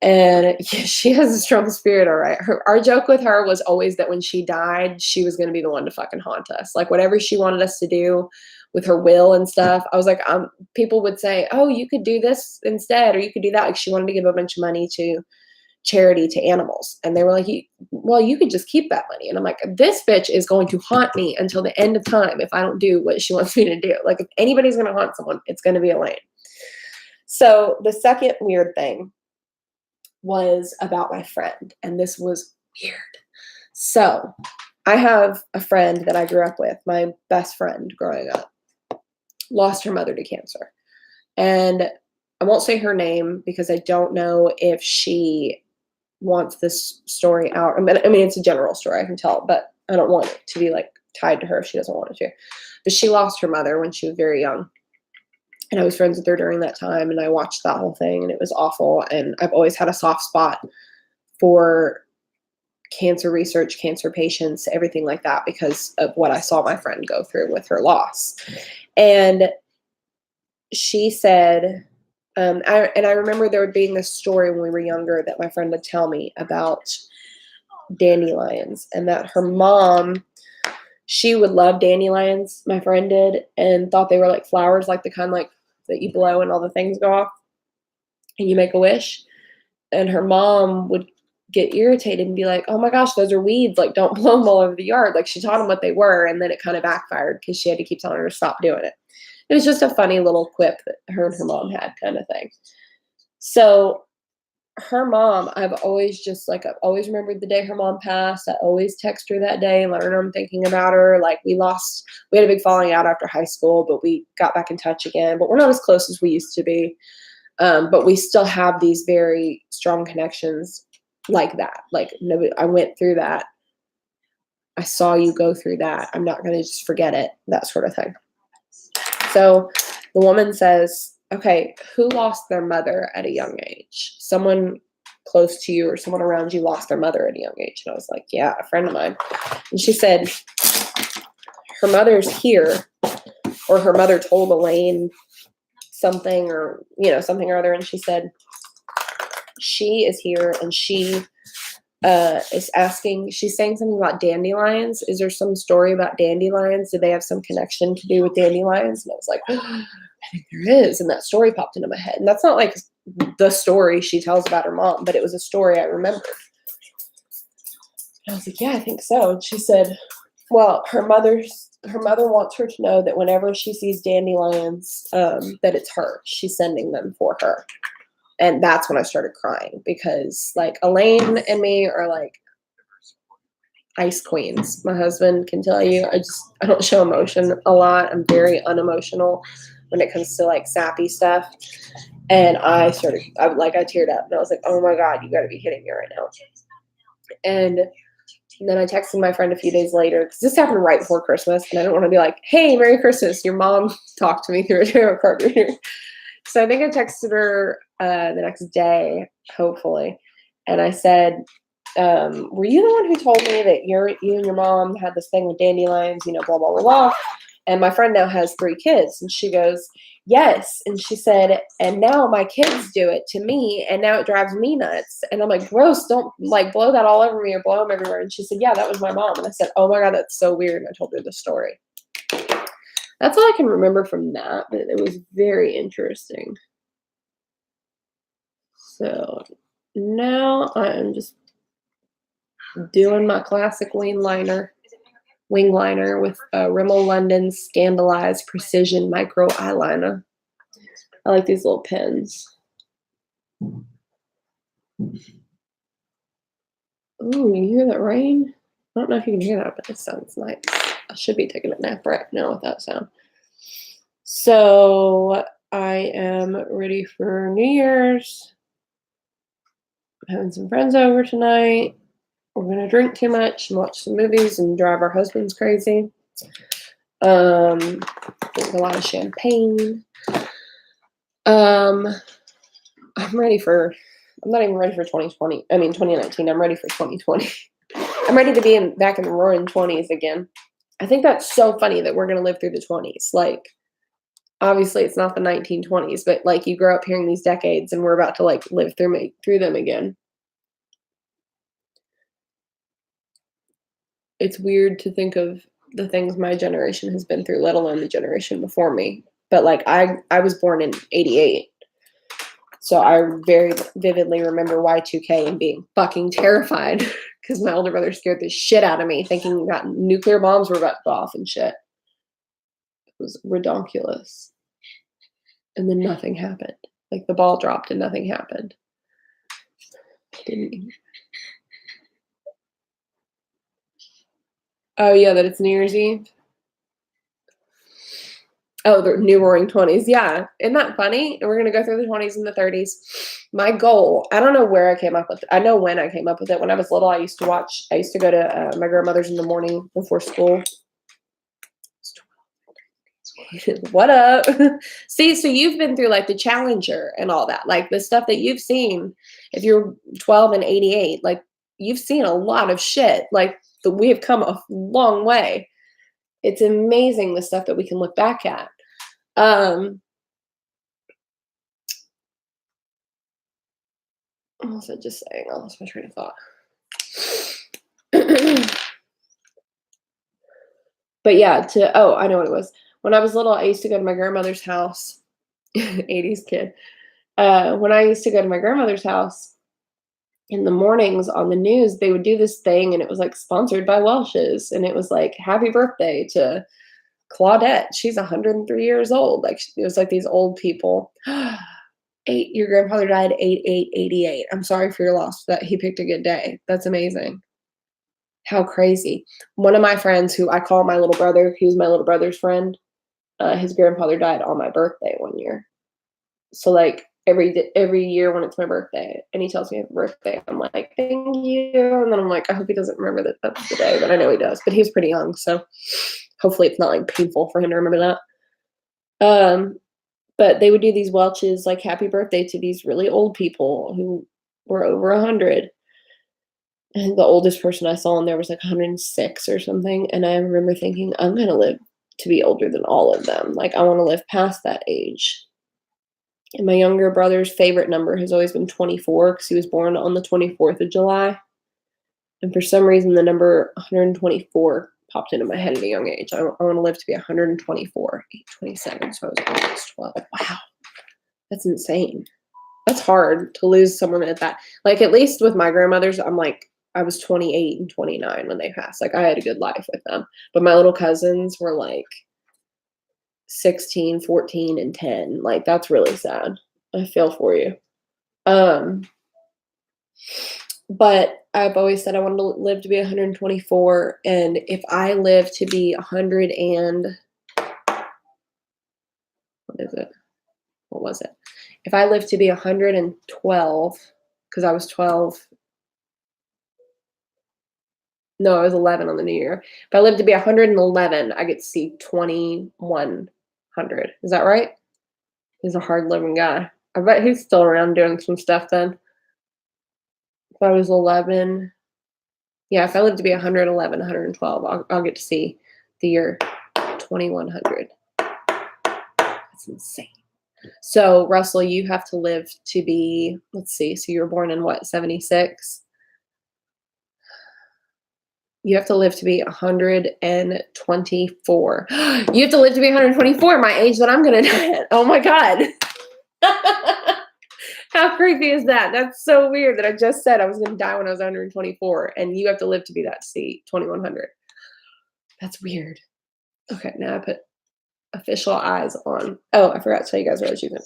And yeah, she has a strong spirit, all right. Our joke with her was always that when she died, she was going to be the one to fucking haunt us. Like whatever she wanted us to do with her will and stuff. I was like, people would say, oh, you could do this instead, or you could do that. Like she wanted to give a bunch of money to charity to animals. And they were like, well, you could just keep that money. And I'm like, this bitch is going to haunt me until the end of time if I don't do what she wants me to do. Like if anybody's going to haunt someone, it's going to be Elaine. So the second weird thing was about my friend, and this was weird. So I have a friend that I grew up with, my best friend growing up, lost her mother to cancer. And I won't say her name because I don't know if she wants this story out. I mean, it's a general story, I can tell, but I don't want it to be like tied to her if she doesn't want it to. But she lost her mother when she was very young. And I was friends with her during that time, and I watched that whole thing, and it was awful. And I've always had a soft spot for cancer research, cancer patients, everything like that, because of what I saw my friend go through with her loss. And she said, I remember there being this story when we were younger that my friend would tell me about dandelions, and that her mom, she would love dandelions, my friend did, and thought they were like flowers, like the kind like that you blow and all the things go off and you make a wish. And her mom would get irritated and be like, oh my gosh, those are weeds. Like, don't blow them all over the yard. Like she taught them what they were. And then it kind of backfired because she had to keep telling her to stop doing it. It was just a funny little quip that her and her mom had kind of thing. So her mom, I've always remembered the day her mom passed. I always text her that day and let her know I'm thinking about her. Like we had a big falling out after high school, but we got back in touch again. But we're not as close as we used to be. But we still have these very strong connections like that. Like I went through that. I saw you go through that. I'm not going to just forget it, that sort of thing. So the woman says, okay, who lost their mother at a young age? Someone close to you or someone around you lost their mother at a young age. And I was like, yeah, a friend of mine. And she said, her mother's here, or her mother told Elaine something, or, something or other. And she said, she is here, and she is asking, she's saying something about dandelions. Is there some story about dandelions? Did they have some connection to do with dandelions? And I was like, I think there is. And that story popped into my head. And that's not like the story she tells about her mom, but it was a story I remembered. And I was like, yeah, I think so. And she said, well, her mother wants her to know that whenever she sees dandelions, that it's her. She's sending them for her. And that's when I started crying, because like Elaine and me are like ice queens. My husband can tell you, I don't show emotion a lot. I'm very unemotional when it comes to like sappy stuff. And I teared up, and I was like, oh my God, you got to be kidding me right now. And then I texted my friend a few days later, because this happened right before Christmas, and I don't want to be like, hey, Merry Christmas, your mom talked to me through a tarot card reader. So I think I texted her the next day, hopefully. And I said, were you the one who told me that you and your mom had this thing with dandelions, blah, blah, blah, blah. And my friend now has 3 kids. And she goes, yes. And she said, and now my kids do it to me. And now it drives me nuts. And I'm like, gross, don't like blow that all over me or blow them everywhere. And she said, yeah, that was my mom. And I said, oh my God, that's so weird. And I told her the story. That's all I can remember from that, but it was very interesting. So now I am just doing my classic wing liner with Rimmel London Scandalized Precision Micro Eyeliner. I like these little pens. Ooh, you hear that rain? I don't know if you can hear that, but it sounds nice. I should be taking a nap right now with that sound. So I am ready for New Year's. I'm having some friends over tonight. We're going to drink too much and watch some movies and drive our husbands crazy. Drink a lot of champagne. I'm not even ready for 2020. 2019. I'm ready for 2020. I'm ready to be back in the roaring 20s again. I think that's so funny that we're going to live through the 20s. Like, Obviously, it's not the 1920s, but like you grow up hearing these decades, and we're about to like live through them again. It's weird to think of the things my generation has been through, let alone the generation before me. But like I was born in 88. So I very vividly remember Y2K and being fucking terrified because my older brother scared the shit out of me, thinking that nuclear bombs were about to go off and shit. It was redonkulous. And then nothing happened. Like the ball dropped and nothing happened. Didn't. Oh yeah, that it's New Year's Eve. Oh, the new roaring 20s. Yeah. Isn't that funny? And we're going to go through the 20s and the 30s. My goal, I don't know where I came up with it. I know when I came up with it. When I was little, I used to go to my grandmother's in the morning before school. What up? See, so you've been through like the Challenger and all that, like the stuff that you've seen. If you're 12 and 88, like you've seen a lot of shit. Like we have come a long way. It's amazing the stuff that we can look back at. What was I just saying? I lost my train of thought. But yeah, I know what it was. When I was little, I used to go to my grandmother's house. 80s kid. When I used to go to my grandmother's house in the mornings on the news, they would do this thing, and it was like sponsored by Welch's, and it was like happy birthday to Claudette. She's 103 years old. Like it was like these old people. Your grandfather died 8/8/88. I'm sorry for your loss. That he picked a good day. That's amazing. How crazy. One of my friends, who I call my little brother, he was my little brother's friend. His grandfather died on my birthday one year. So like every year when it's my birthday and he tells me happy birthday, I'm like, thank you. And then I'm like, I hope he doesn't remember that that's the day, but I know he does. But he was pretty young, so hopefully it's not like painful for him to remember that. But they would do these Welch's like happy birthday to these really old people who were over 100. And the oldest person I saw in there was like 106 or something. And I remember thinking, I'm going to live to be older than all of them. Like, I want to live past that age. And my younger brother's favorite number has always been 24 because he was born on the 24th of July. And for some reason, the number 124 popped into my head at a young age. I want to live to be 124, 827. So I was almost 12. Wow. That's insane. That's hard to lose someone at that. Like, at least with my grandmothers, I'm like, I was 28 and 29 when they passed. Like, I had a good life with them. But my little cousins were like 16, 14, and 10. Like, that's really sad. I feel for you. But I've always said I wanted to live to be 124. And if I live to be 100 and what is it? What was it? If I live to be 112, because I was 12. No, I was 11 on the new year. If I live to be 111, I get to see 2100. Is that right? He's a hard living guy. I bet he's still around doing some stuff then. If I was 11, yeah, if I live to be 111, 112, I'll get to see the year 2100. That's insane. So, Russell, you have to live to be, let's see, so you were born in what, 76? You have to live to be 124. You have to live to be 124, my age that I'm going to die at. Oh my God. How creepy is that? That's so weird that I just said I was going to die when I was 124, and you have to live to be that to see 2100. That's weird. Okay, now I put official eyes on. Oh, I forgot to tell you guys what I was using.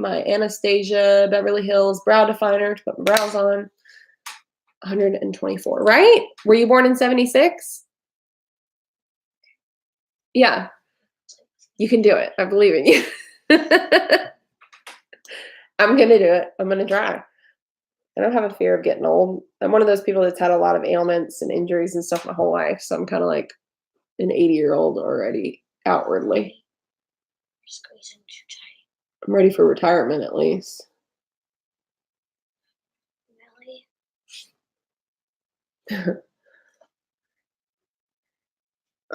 My Anastasia Beverly Hills brow definer to put my brows on. 124, right? Were you born in 76? Yeah. You can do it. I believe in you. I'm going to do it. I'm going to try. I don't have a fear of getting old. I'm one of those people that's had a lot of ailments and injuries and stuff my whole life. So I'm kind of like an 80-year-old already outwardly. Squeezing too tight. I'm ready for retirement at least. Really?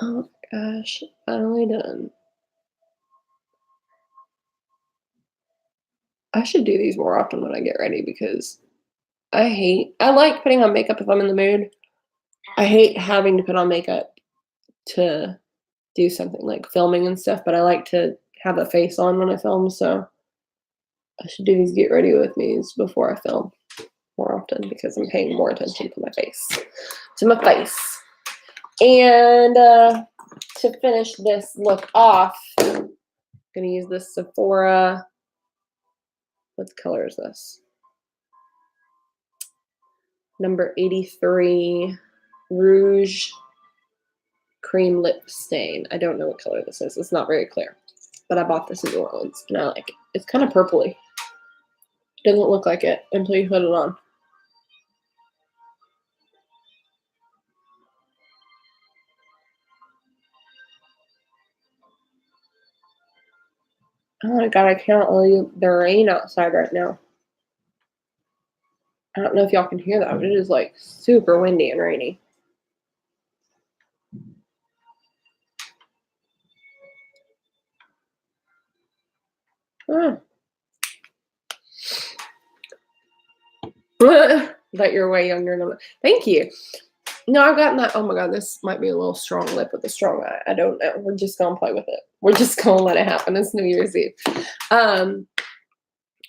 Oh my gosh, finally done. I should do these more often when I get ready because I like putting on makeup if I'm in the mood. I hate having to put on makeup to do something like filming and stuff, but I like to have a face on when I film, so I should do these get ready with me's before I film more often because I'm paying more attention to my face. To my face. And to finish this look off, I'm gonna use this Sephora. What color is this? Number 83 Rouge Cream Lip Stain. I don't know what color this is. It's not very clear. But I bought this in New Orleans and I like it. It's kind of purpley. Doesn't look like it until you put it on. Oh my god, I can't believe the rain outside right now. I don't know if y'all can hear that, but it is like super windy and rainy. Ah. That you're way younger than me. Thank you. No, I've gotten that. Oh my god, this might be a little strong lip with a strong eye. I don't know. We're just gonna play with it. We're just gonna let it happen. It's New Year's Eve.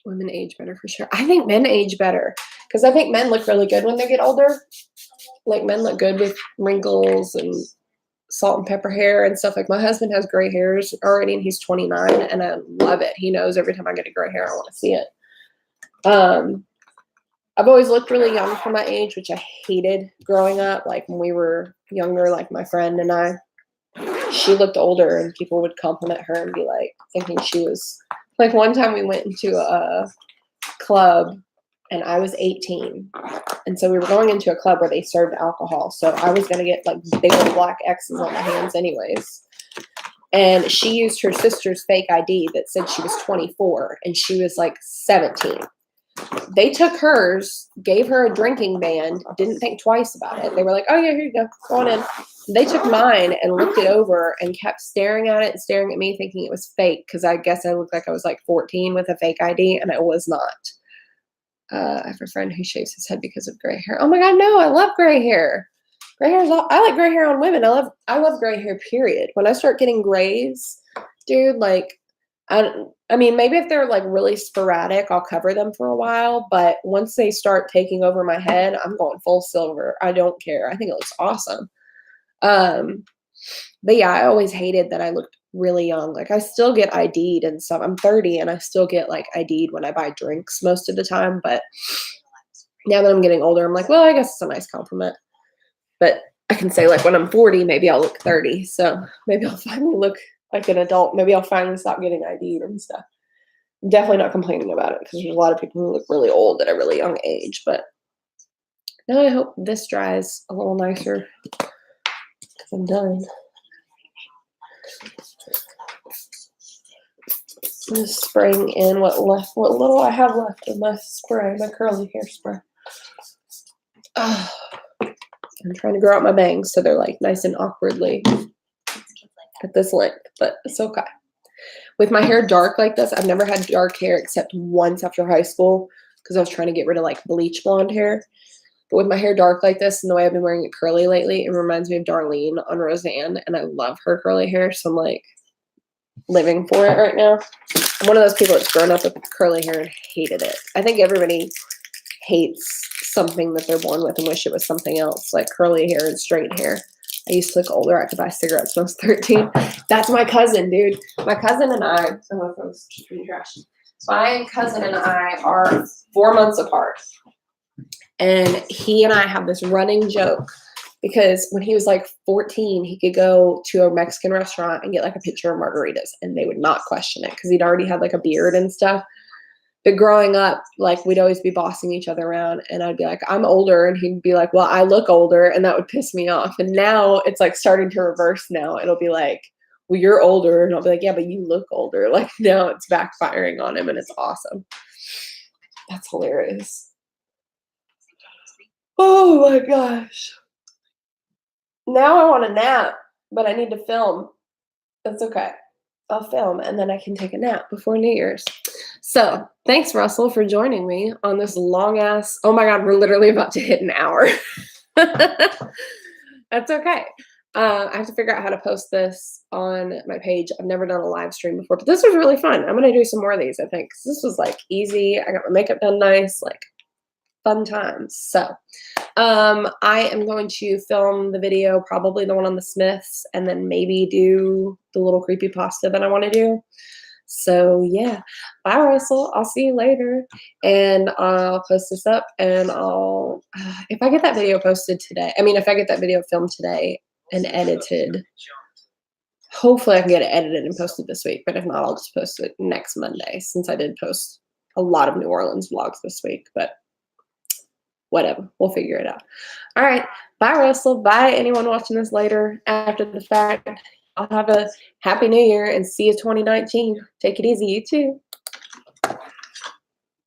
Women age better for sure. I think men age better because I think men look really good when they get older. Like men look good with wrinkles and salt and pepper hair and stuff. Like my husband has gray hairs already and he's 29 and I love it. He knows every time I get a gray hair, I want to see it. I've always looked really young for my age, which I hated growing up. Like when we were younger, like my friend and I, she looked older and people would compliment her and be like, thinking she was like one time we went into a club and I was 18. And so we were going into a club where they served alcohol. So I was going to get like big old black X's on my hands anyways. And she used her sister's fake ID that said she was 24 and she was like 17. They took hers, gave her a drinking ban, didn't think twice about it. They were like, oh yeah, here you go, go on in. They took mine and looked it over and kept staring at it and staring at me thinking it was fake because I guess I looked like I was like 14 with a fake ID and I was not. I have a friend who shaves his head because of gray hair. Oh my god, no, I love gray hair. Gray hair is all, I like gray hair on women. I love gray hair, period. When I start getting grays, dude, like I mean, maybe if they're like really sporadic, I'll cover them for a while. But once they start taking over my head, I'm going full silver. I don't care. I think it looks awesome. But yeah, I always hated that I looked really young. Like I still get ID'd and stuff. I'm 30 and I still get like ID'd when I buy drinks most of the time. But now that I'm getting older, I'm like, well, I guess it's a nice compliment. But I can say like when I'm 40, maybe I'll look 30. So maybe I'll finally look like an adult. Maybe I'll finally stop getting ID'd and stuff. I'm definitely not complaining about it because there's a lot of people who look really old at a really young age. But now I hope this dries a little nicer because I'm done. I'm just spraying in what little I have left of my spray, my curly hair spray. Oh, I'm trying to grow out my bangs so they're like nice and awkwardly at this length, but it's okay. With my hair dark like this, I've never had dark hair except once after high school because I was trying to get rid of like bleach blonde hair. But with my hair dark like this and the way I've been wearing it curly lately, it reminds me of Darlene on Roseanne, and I love her curly hair, so I'm like living for it right now. I'm one of those people that's grown up with curly hair and hated it. I think everybody hates something that they're born with and wish it was something else, like curly hair and straight hair. I used to look older. I had to buy cigarettes when I was 13. That's my cousin, dude. My cousin and I, my cousin and I are 4 months apart. And he and I have this running joke because when he was like 14, he could go to a Mexican restaurant and get like a pitcher of margaritas and they would not question it because he'd already had like a beard and stuff. But growing up, like we'd always be bossing each other around and I'd be like, I'm older. And he'd be like, well, I look older. And that would piss me off. And now it's like starting to reverse now. It'll be like, well, you're older. And I'll be like, yeah, but you look older. Like now it's backfiring on him and it's awesome. That's hilarious. Oh my gosh. Now I want a nap, but I need to film. That's okay. I'll film and then I can take a nap before New Year's. So thanks, Russell, for joining me on this long ass. Oh my God, we're literally about to hit an hour. That's okay. I have to figure out how to post this on my page. I've never done a live stream before, but this was really fun. I'm going to do some more of these, I think, 'cause this was like easy. I got my makeup done nice, like fun times. So I am going to film the video, probably the one on the Smiths, and then maybe do the little creepypasta that I want to do. So yeah, bye Russell. I'll see you later, and I'll post this up, and I'll if I get that video posted today. I mean, if I get that video filmed today and edited, hopefully I can get it edited and posted this week. But if not, I'll just post it next Monday, since I did post a lot of New Orleans vlogs this week. But whatever, we'll figure it out. All right, bye Russell. Bye anyone watching this later after the fact. I'll have a happy new year and see you 2019. Take it easy, you too.